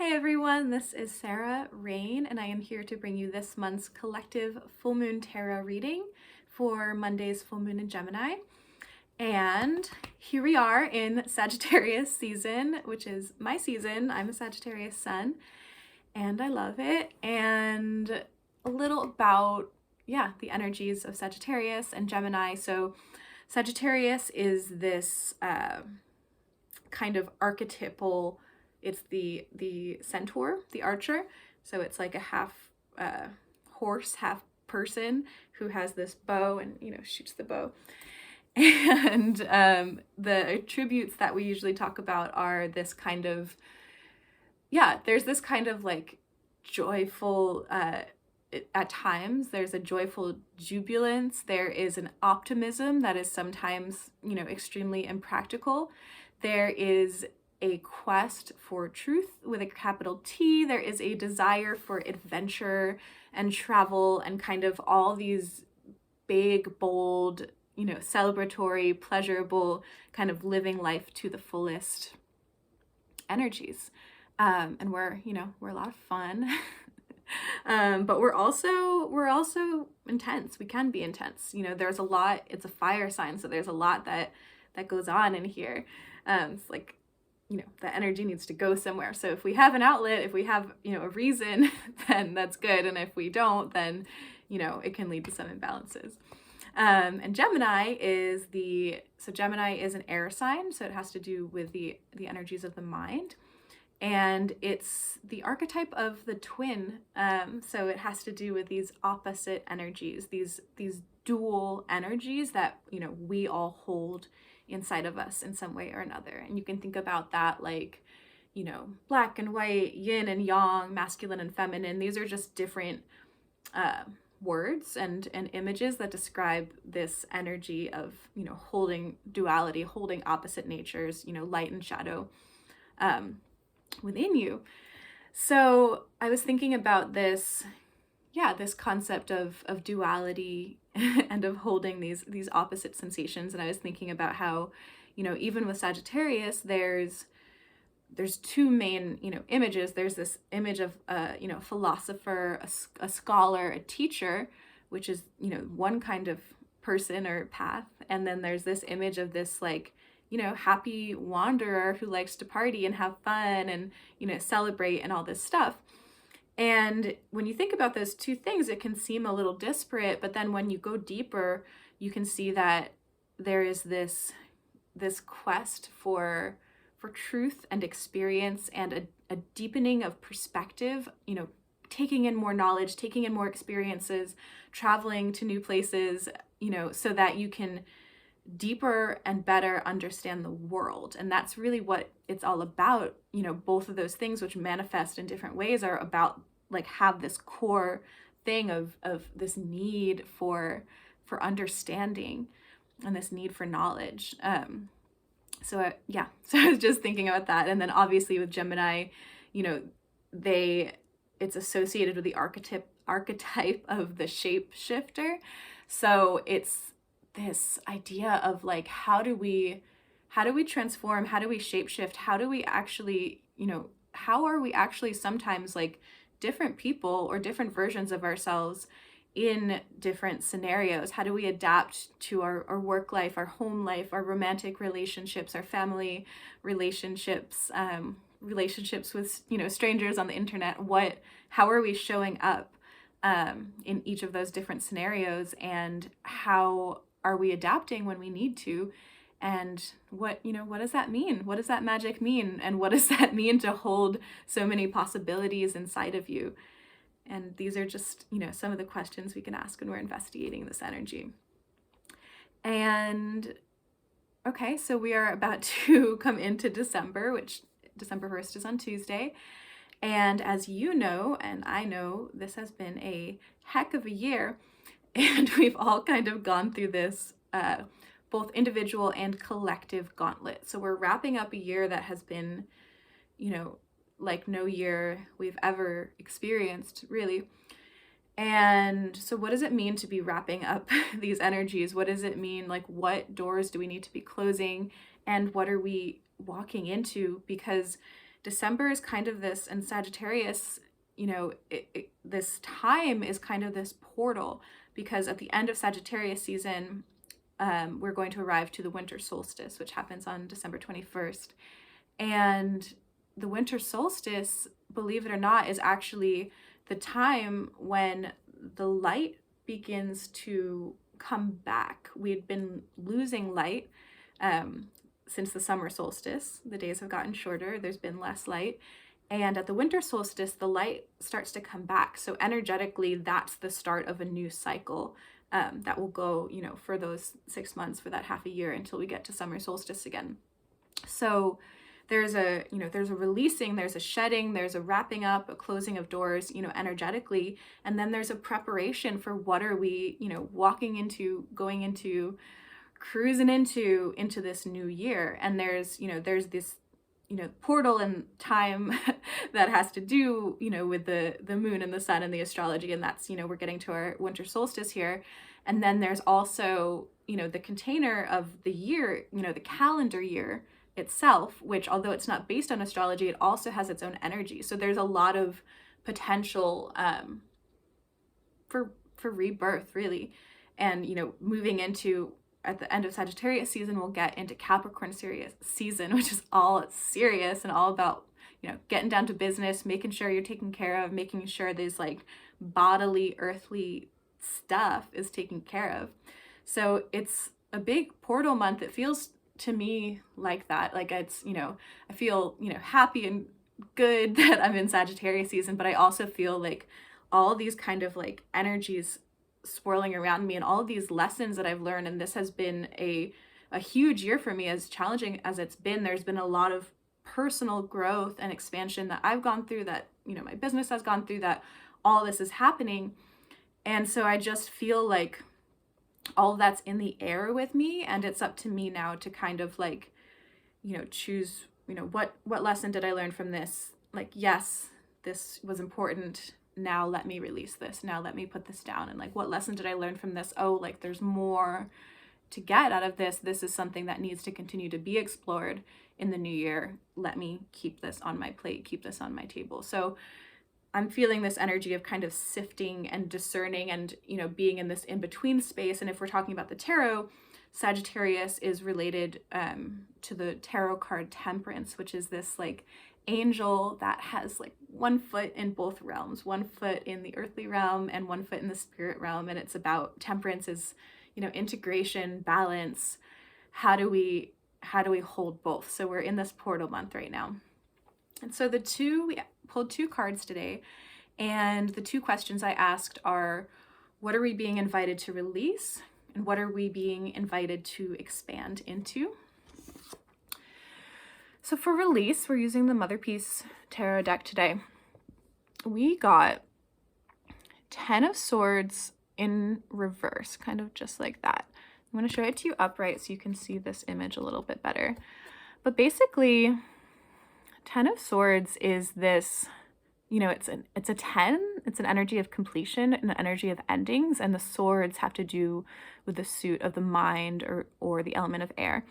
Hey everyone, this is Sarah Rayne, and I am here to bring you this month's collective full moon tarot reading for Monday's full moon in Gemini. And here we are in Sagittarius season, which is my season. I'm a Sagittarius sun, and I love it. And a little about, the energies of Sagittarius and Gemini. So Sagittarius is this kind of archetypal. It's the centaur, the archer. So it's like a half horse, half person who has this bow and shoots the bow. And the attributes that we usually talk about are this kind of there's this kind of like joyful. At times there's a joyful jubilance. There is an optimism that is sometimes extremely impractical. There is a quest for truth with a capital T. There is a desire for adventure and travel and kind of all these big, bold, celebratory, pleasurable, kind of living life to the fullest energies. And we're a lot of fun. But we're also intense. We can be intense. There's a lot. It's a fire sign, so there's a lot that goes on in here. It's like the energy needs to go somewhere. So if we have an outlet, if we have a reason, then that's good. And if we don't, then it can lead to some imbalances. And Gemini is an air sign, so it has to do with the energies of the mind. And it's the archetype of the twin. So it has to do with these opposite energies, these dual energies that, we all hold inside of us in some way or another. And you can think about that like, black and white, yin and yang, masculine and feminine. These are just different words and images that describe this energy of, holding duality, holding opposite natures, light and shadow within you. So I was thinking about this concept of duality and of holding these opposite sensations. And I was thinking about how, even with Sagittarius, there's two main, images. There's this image of a philosopher, a scholar, a teacher, which is, one kind of person or path. And then there's this image of this like, happy wanderer who likes to party and have fun and, celebrate and all this stuff. And when you think about those two things, it can seem a little disparate, but then when you go deeper, you can see that there is this quest for truth and experience and a deepening of perspective, taking in more knowledge, taking in more experiences, traveling to new places, so that you can deeper and better understand the world. And that's really what it's all about. Both of those things, which manifest in different ways, are about like have this core thing of this need for understanding and this need for knowledge. So I was just thinking about that. And then obviously with Gemini, it's associated with the archetype of the shapeshifter. So it's this idea of like, how do we transform? How do we shapeshift? How do we actually, how are we actually sometimes like different people or different versions of ourselves in different scenarios? How do we adapt to our work life, our home life, our romantic relationships, our family relationships, relationships with, strangers on the internet? How are we showing up in each of those different scenarios, and how are we adapting when we need to? And what does that mean? What does that magic mean? And what does that mean to hold so many possibilities inside of you? And these are just, some of the questions we can ask when we're investigating this energy. And okay, so we are about to come into December, which December 1st is on Tuesday. And as you know, and I know, this has been a heck of a year. And we've all kind of gone through this both individual and collective gauntlet. So we're wrapping up a year that has been, like no year we've ever experienced, really. And so what does it mean to be wrapping up these energies? What does it mean? Like, what doors do we need to be closing? And what are we walking into? Because, December is kind of this, and Sagittarius, you know, this time is kind of this portal, because at the end of Sagittarius season, we're going to arrive to the winter solstice, which happens on December 21st. And the winter solstice, believe it or not, is actually the time when the light begins to come back. We had been losing light since the summer solstice. The days have gotten shorter, there's been less light. And at the winter solstice, the light starts to come back. So energetically, that's the start of a new cycle that will go, you know, for those 6 months, for that half a year until we get to summer solstice again. So there's a, you know, there's a releasing, there's a shedding, there's a wrapping up, a closing of doors, you know, energetically. And then there's a preparation for what are we, you know, walking into, going into, cruising into this new year. And there's, you know, there's this, you know, portal and time that has to do, you know, with the moon and the sun and the astrology. And that's, you know, we're getting to our winter solstice here. And then there's also, you know, the container of the year, you know, the calendar year itself, which, although it's not based on astrology, it also has its own energy. So there's a lot of potential for rebirth, really. And, you know, moving into, at the end of Sagittarius season, we'll get into Capricorn serious season, which is all serious and all about, you know, getting down to business, making sure you're taken care of, making sure this like bodily, earthly stuff is taken care of. So it's a big portal month. It feels to me like that. Like it's, you know, I feel, you know, happy and good that I'm in Sagittarius season, but I also feel like all these kind of like energies swirling around me and all of these lessons that I've learned. And this has been a huge year for me, as challenging as it's been. There's been a lot of personal growth and expansion that I've gone through, that, you know, my business has gone through, that all this is happening. And so I just feel like all of that's in the air with me, and it's up to me now to kind of like, you know, choose, you know, what lesson did I learn from this? Like, yes, this was important. Now let me release this. Now let me put this down. And like, what lesson did I learn from this? Oh, like there's more to get out of this. This is something that needs to continue to be explored in the new year. Let me keep this on my plate, keep this on my table. So I'm feeling this energy of kind of sifting and discerning and, you know, being in this in-between space. And if we're talking about the tarot, Sagittarius is related to the tarot card Temperance, which is this like angel that has like one foot in both realms, one foot in the earthly realm and one foot in the spirit realm. And it's about temperance is, you know, integration, balance. How do we hold both? So we're in this portal month right now. And so we pulled 2 cards today, and the 2 questions I asked are, what are we being invited to release? And what are we being invited to expand into? So for release, we're using the Mother Peace Tarot deck today. We got 10 of Swords in reverse, kind of just like that. I'm going to show it to you upright so you can see this image a little bit better. But basically, 10 of Swords is this, you know, it's a 10, it's an energy of completion, an energy of endings, and the swords have to do with the suit of the mind or the element of air.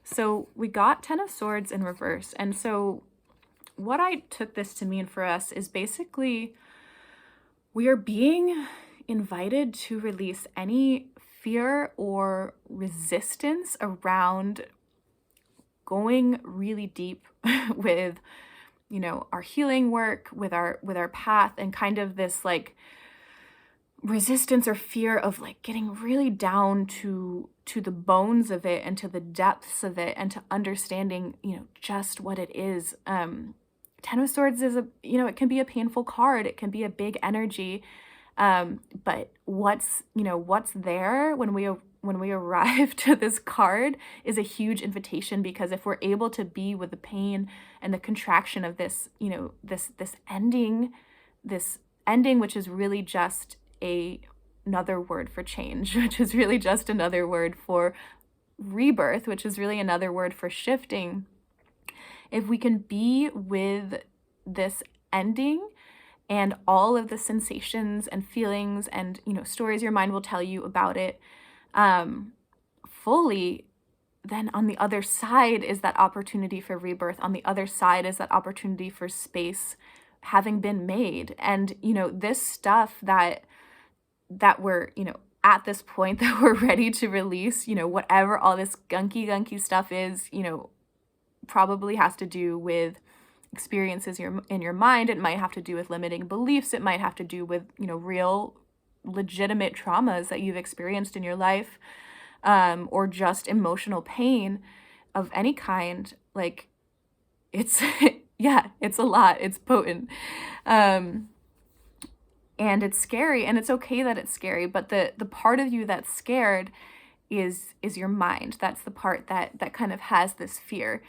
So we got 10 of Swords in reverse. And so what I took this to mean for us is basically we are being invited to release any fear or resistance around going really deep with, you know, our healing work, with our path, and kind of this like resistance or fear of like getting really down to the bones of it and to the depths of it and to understanding, you know, just what it is. 10 of Swords is you know, it can be a painful card. It can be a big energy. But what's there when we arrive to this card is a huge invitation, because if we're able to be with the pain and the contraction of this, you know, this ending, which is really just another word for change, which is really just another word for rebirth, which is really another word for shifting. If we can be with this ending and all of the sensations and feelings and, you know, stories your mind will tell you about it fully, then on the other side is that opportunity for rebirth. On the other side is that opportunity for space having been made. And, this stuff that we're, at this point that we're ready to release, whatever all this gunky stuff is, probably has to do with experiences in your mind. It might have to do with limiting beliefs. It might have to do with, real legitimate traumas that you've experienced in your life, or just emotional pain of any kind. Like, it's, yeah, it's a lot. It's potent. And it's scary, and it's okay that it's scary, but the part of you that's scared is your mind. That's the part that kind of has this fear,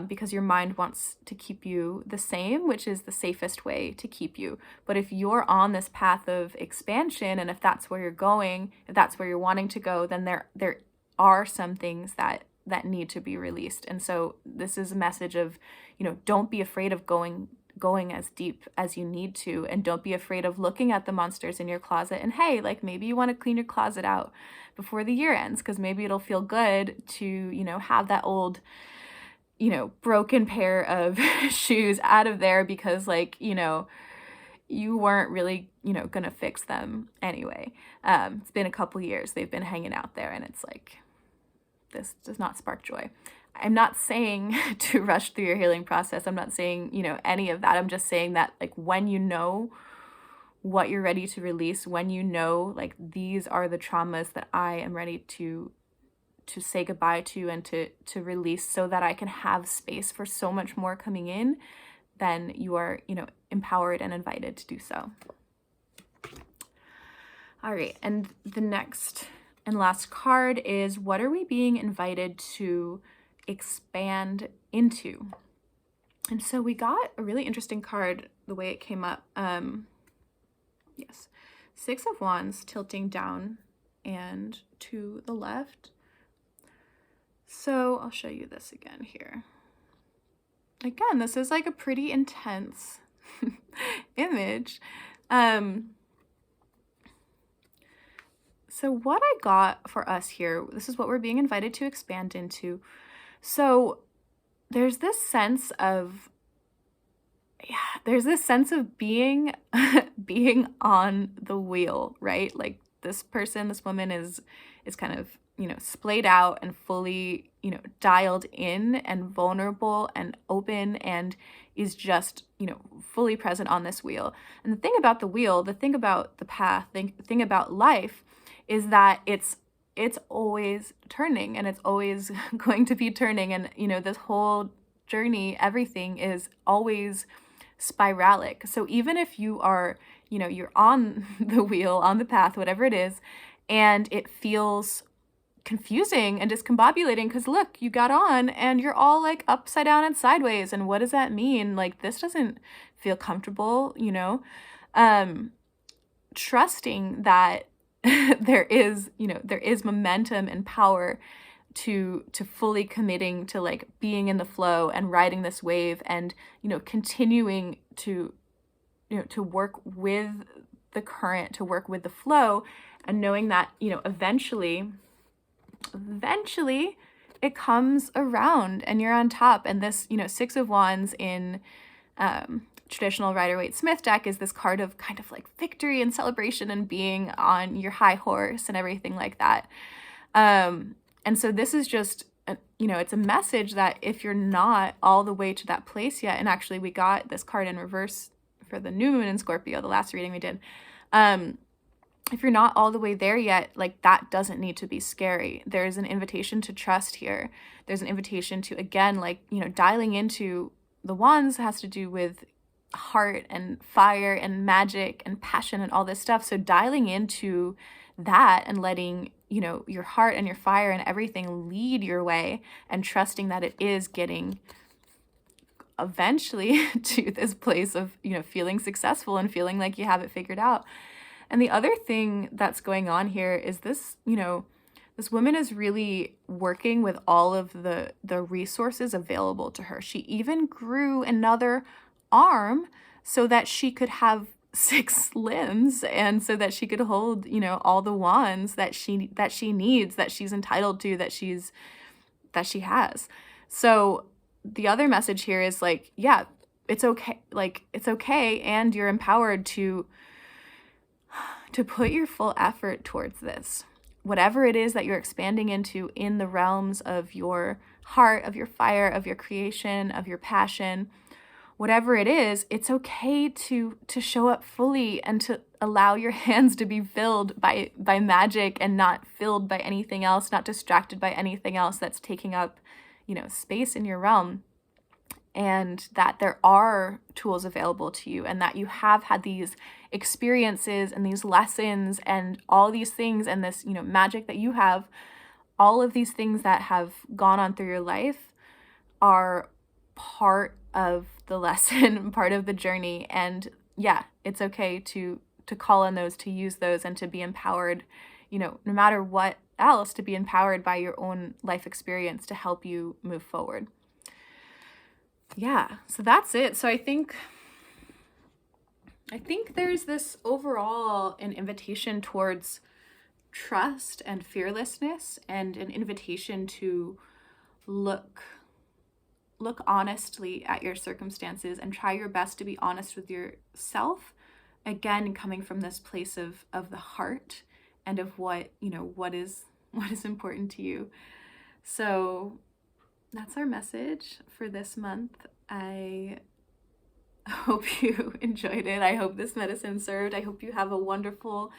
because your mind wants to keep you the same, which is the safest way to keep you. But if you're on this path of expansion, and if that's where you're going, if that's where you're wanting to go, then there are some things that need to be released. And so this is a message of, don't be afraid of going as deep as you need to, and don't be afraid of looking at the monsters in your closet. And hey, like, maybe you want to clean your closet out before the year ends, because maybe it'll feel good to, have that old, broken pair of shoes out of there, because like, you weren't really, gonna fix them anyway. It's been a couple years, they've been hanging out there, and it's like, this does not spark joy. I'm not saying to rush through your healing process. I'm not saying, any of that. I'm just saying that, like, when you know what you're ready to release, when like, these are the traumas that I am ready to say goodbye to and to release, so that I can have space for so much more coming in, then you are, empowered and invited to do so. All right, and the next and last card is, what are we being invited to expand into? And so we got a really interesting card the way it came up. Yes, 6 of Wands tilting down and to the left. So I'll show you this again here. Again, this is like a pretty intense image. So what I got for us here, this is what we're being invited to expand into. So there's this sense of, being being on the wheel, right? Like, this woman is kind of, splayed out and fully, dialed in and vulnerable and open, and is just, fully present on this wheel. And the thing about the wheel, the thing about the path, the thing about life is that it's always turning, and it's always going to be turning. And, this whole journey, everything is always spiralic. So even if you are, you're on the wheel, on the path, whatever it is, and it feels confusing and discombobulating, because look, you got on and you're all like upside down and sideways, and what does that mean? Like, this doesn't feel comfortable, trusting that there is momentum and power to fully committing to, like, being in the flow and riding this wave, and continuing to work with the current, to work with the flow, and knowing that eventually it comes around and you're on top. And this 6 of Wands in traditional Rider-Waite-Smith deck is this card of kind of like victory and celebration and being on your high horse and everything like that. And so this is just, it's a message that if you're not all the way to that place yet, and actually we got this card in reverse for the new moon in Scorpio, the last reading we did. If you're not all the way there yet, like, that doesn't need to be scary. There's an invitation to trust here. There's an invitation to, again, like, dialing into the wands has to do with heart and fire and magic and passion and all this stuff. So dialing into that and letting, your heart and your fire and everything lead your way, and trusting that it is getting eventually to this place of, feeling successful and feeling like you have it figured out. And the other thing that's going on here is this, this woman is really working with all of the resources available to her. She even grew another arm so that she could have 6 limbs, and so that she could hold, all the wands that she needs, that she's entitled to, that she's, that she has. So the other message here is like, yeah, it's okay. Like, it's okay, and you're empowered to put your full effort towards this. Whatever it is that you're expanding into in the realms of your heart, of your fire, of your creation, of your passion, whatever it is, it's okay to show up fully and to allow your hands to be filled by magic and not filled by anything else, not distracted by anything else that's taking up, space in your realm. And that there are tools available to you, and that you have had these experiences and these lessons and all these things and this, magic that you have, all of these things that have gone on through your life are part of the lesson, part of the journey. And yeah, it's okay to call on those, to use those, and to be empowered, no matter what else, to be empowered by your own life experience to help you move forward. Yeah, so that's it. So I think there's this overall an invitation towards trust and fearlessness, and an invitation to look honestly at your circumstances and try your best to be honest with yourself, again coming from this place of the heart and of what is important to you. So that's our message for this month. I hope you enjoyed it. I hope this medicine served. I hope you have a wonderful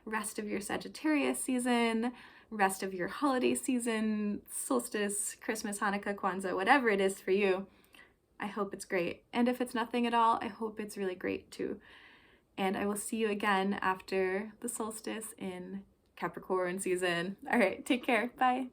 rest of your Sagittarius season, rest of your holiday season, solstice, Christmas, Hanukkah, Kwanzaa, whatever it is for you. I hope it's great. And if it's nothing at all, I hope it's really great too. And I will see you again after the solstice in Capricorn season. All right, take care. Bye.